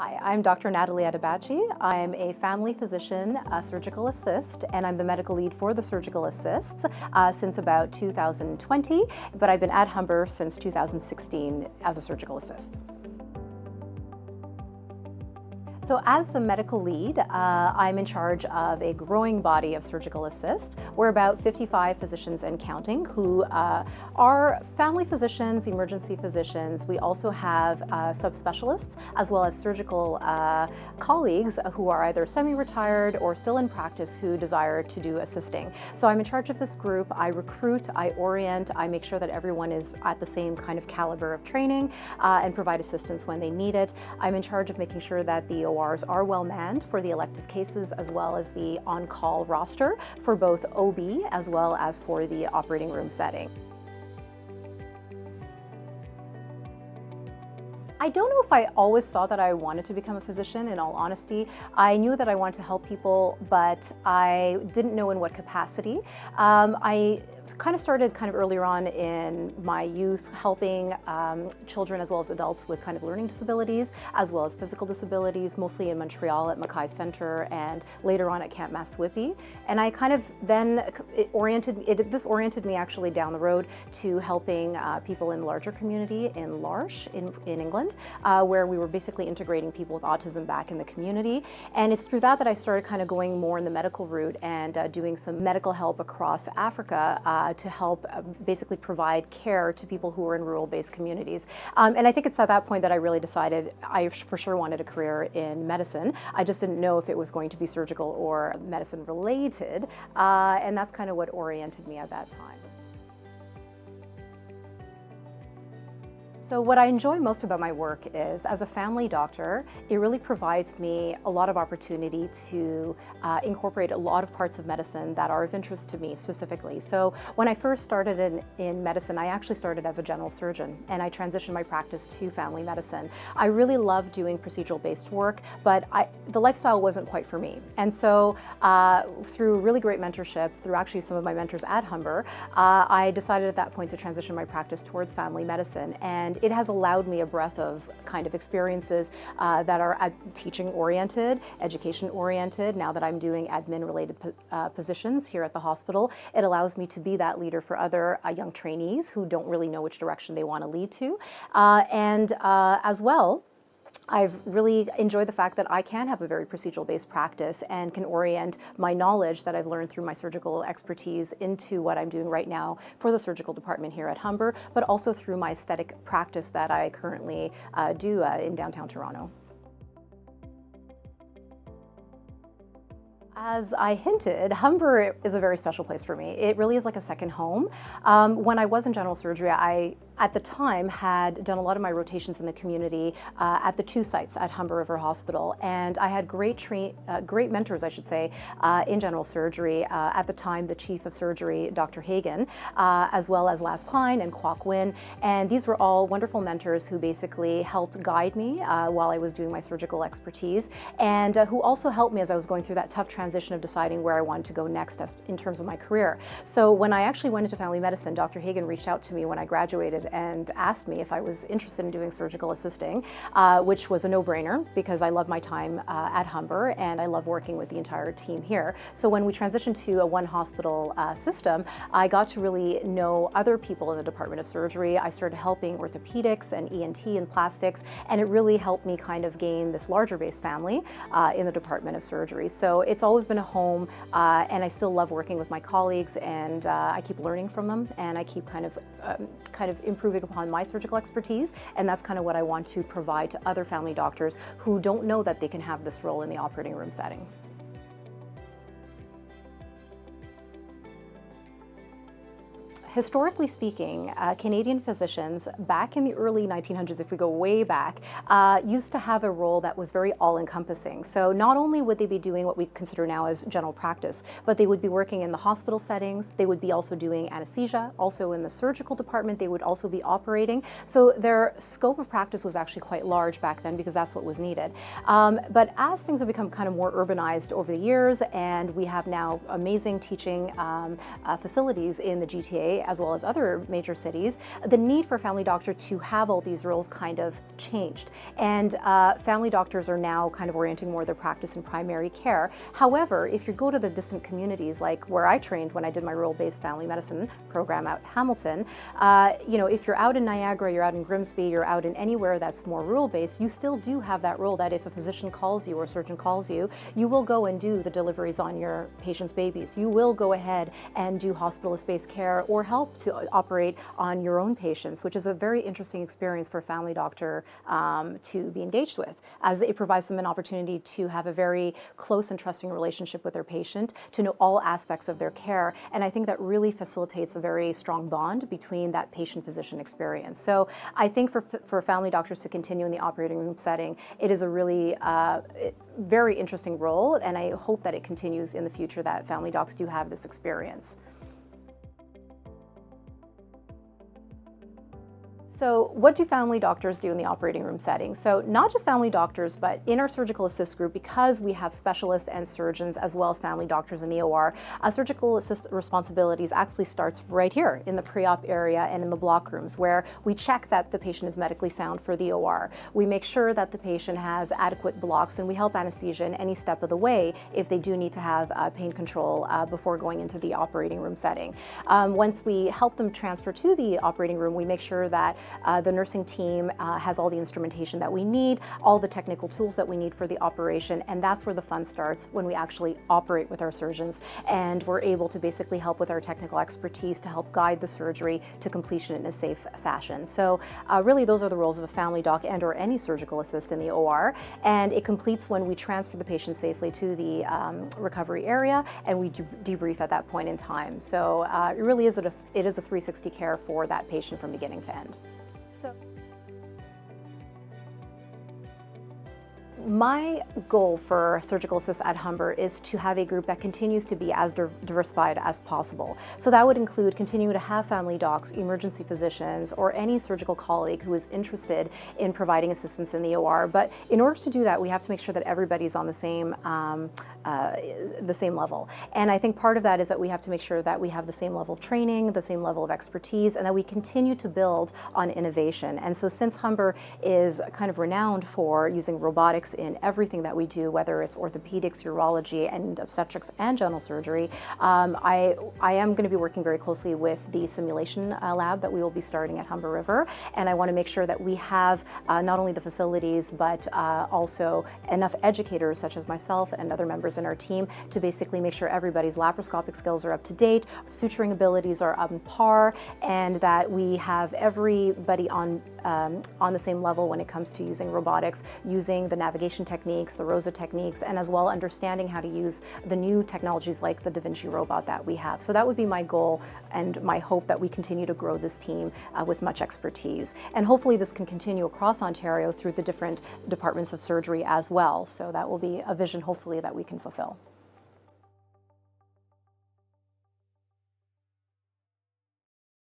Hi, I'm Dr. Natalie Adabachi. I'm a family physician, a surgical assist, and I'm the medical lead for the surgical assists since about 2020, but I've been at Humber since 2016 as a surgical assist. So as a medical lead, I'm in charge of a growing body of surgical assists. We're about 55 physicians and counting who are family physicians, emergency physicians. We also have subspecialists as well as surgical colleagues who are either semi-retired or still in practice who desire to do assisting. So I'm in charge of this group. I recruit, I orient, I make sure that everyone is at the same kind of caliber of training and provide assistance when they need it. I'm in charge of making sure that the ORs are well manned for the elective cases as well as the on-call roster for both OB as well as for the operating room setting. I don't know if I always thought that I wanted to become a physician, in all honesty. I knew that I wanted to help people, but I didn't know in what capacity. I kind of started earlier on in my youth helping children as well as adults with kind of learning disabilities as well as physical disabilities, mostly in Montreal at Mackay Centre and later on at Camp Masswhippy. And I kind of then this oriented me actually down the road to helping people in the larger community in L'Arche in England, where we were basically integrating people with autism back in the community. And it's through that I started kind of going more in the medical route and doing some medical help across Africa to help basically provide care to people who are in rural-based communities. And I think it's at that point that I really decided I for sure wanted a career in medicine. I just didn't know if it was going to be surgical or medicine related, and that's kind of what oriented me at that time. So what I enjoy most about my work is, as a family doctor, it really provides me a lot of opportunity to incorporate a lot of parts of medicine that are of interest to me specifically. So when I first started in medicine, I actually started as a general surgeon, and I transitioned my practice to family medicine. I really love doing procedural-based work, but the lifestyle wasn't quite for me. And so through really great mentorship, through actually some of my mentors at Humber, I decided at that point to transition my practice towards family medicine. And it has allowed me a breadth of kind of experiences that are teaching-oriented, education-oriented. Now that I'm doing admin-related positions here at the hospital, it allows me to be that leader for other young trainees who don't really know which direction they want to lead to. As well, I've really enjoyed the fact that I can have a very procedural-based practice and can orient my knowledge that I've learned through my surgical expertise into what I'm doing right now for the surgical department here at Humber, but also through my aesthetic practice that I currently do in downtown Toronto. As I hinted, Humber is a very special place for me. It really is like a second home. When I was in general surgery, I, at the time, had done a lot of my rotations in the community at the two sites at Humber River Hospital, and I had great mentors, I should say, in general surgery. At the time, the chief of surgery, Dr. Hagen, as well as Laz Klein and Kwok Win, and these were all wonderful mentors who basically helped guide me while I was doing my surgical expertise, and who also helped me as I was going through that tough transition of deciding where I wanted to go next in terms of my career. So when I actually went into family medicine, Dr. Hagen reached out to me when I graduated and asked me if I was interested in doing surgical assisting, which was a no-brainer because I love my time at Humber and I love working with the entire team here. So when we transitioned to a one-hospital system, I got to really know other people in the Department of Surgery. I started helping orthopedics and ENT and plastics, and it really helped me kind of gain this larger-based family in the Department of Surgery. So it's always been a home, and I still love working with my colleagues, and I keep learning from them, and I keep kind of improving upon my surgical expertise, and that's kind of what I want to provide to other family doctors who don't know that they can have this role in the operating room setting. Historically speaking, Canadian physicians back in the early 1900s, if we go way back, used to have a role that was very all-encompassing. So not only would they be doing what we consider now as general practice, but they would be working in the hospital settings, they would be also doing anesthesia, also in the surgical department, they would also be operating. So their scope of practice was actually quite large back then because that's what was needed. But as things have become kind of more urbanized over the years, and we have now amazing teaching facilities in the GTA, Bay as well as other major cities, the need for family doctor to have all these roles kind of changed. And family doctors are now kind of orienting more their practice in primary care. However, if you go to the distant communities, like where I trained when I did my rural-based family medicine program at Hamilton, if you're out in Niagara, you're out in Grimsby, you're out in anywhere that's more rural-based, you still do have that role that if a physician calls you or a surgeon calls you, you will go and do the deliveries on your patient's babies. You will go ahead and do hospitalist-based care or help to operate on your own patients, which is a very interesting experience for a family doctor to be engaged with, as it provides them an opportunity to have a very close and trusting relationship with their patient, to know all aspects of their care. And I think that really facilitates a very strong bond between that patient-physician experience. So I think for family doctors to continue in the operating room setting, it is a really very interesting role, and I hope that it continues in the future, that family docs do have this experience. So what do family doctors do in the operating room setting? So not just family doctors, but in our surgical assist group, because we have specialists and surgeons as well as family doctors in the OR, surgical assist responsibilities actually starts right here in the pre-op area and in the block rooms, where we check that the patient is medically sound for the OR. We make sure that the patient has adequate blocks, and we help anesthesia in any step of the way if they do need to have pain control before going into the operating room setting. Once we help them transfer to the operating room, we make sure that the nursing team has all the instrumentation that we need, all the technical tools that we need for the operation, and that's where the fun starts, when we actually operate with our surgeons, and we're able to basically help with our technical expertise to help guide the surgery to completion in a safe fashion. So really those are the roles of a family doc and or any surgical assist in the OR, and it completes when we transfer the patient safely to the recovery area, and we debrief at that point in time. So it really is a 360 care for that patient from beginning to end. So my goal for surgical assist at Humber is to have a group that continues to be as diversified as possible. So that would include continuing to have family docs, emergency physicians, or any surgical colleague who is interested in providing assistance in the OR. But in order to do that, we have to make sure that everybody's on the same level. And I think part of that is that we have to make sure that we have the same level of training, the same level of expertise, and that we continue to build on innovation. And so since Humber is kind of renowned for using robotics in everything that we do, whether it's orthopedics, urology, and obstetrics and general surgery, I am going to be working very closely with the simulation lab that we will be starting at Humber River, and I want to make sure that we have not only the facilities but also enough educators such as myself and other members in our team to basically make sure everybody's laparoscopic skills are up to date, suturing abilities are on par, and that we have everybody on the same level when it comes to using robotics, using the navigation techniques, the ROSA techniques, and as well understanding how to use the new technologies like the Da Vinci robot that we have. So that would be my goal and my hope, that we continue to grow this team with much expertise. And hopefully this can continue across Ontario through the different departments of surgery as well. So that will be a vision hopefully that we can fulfill.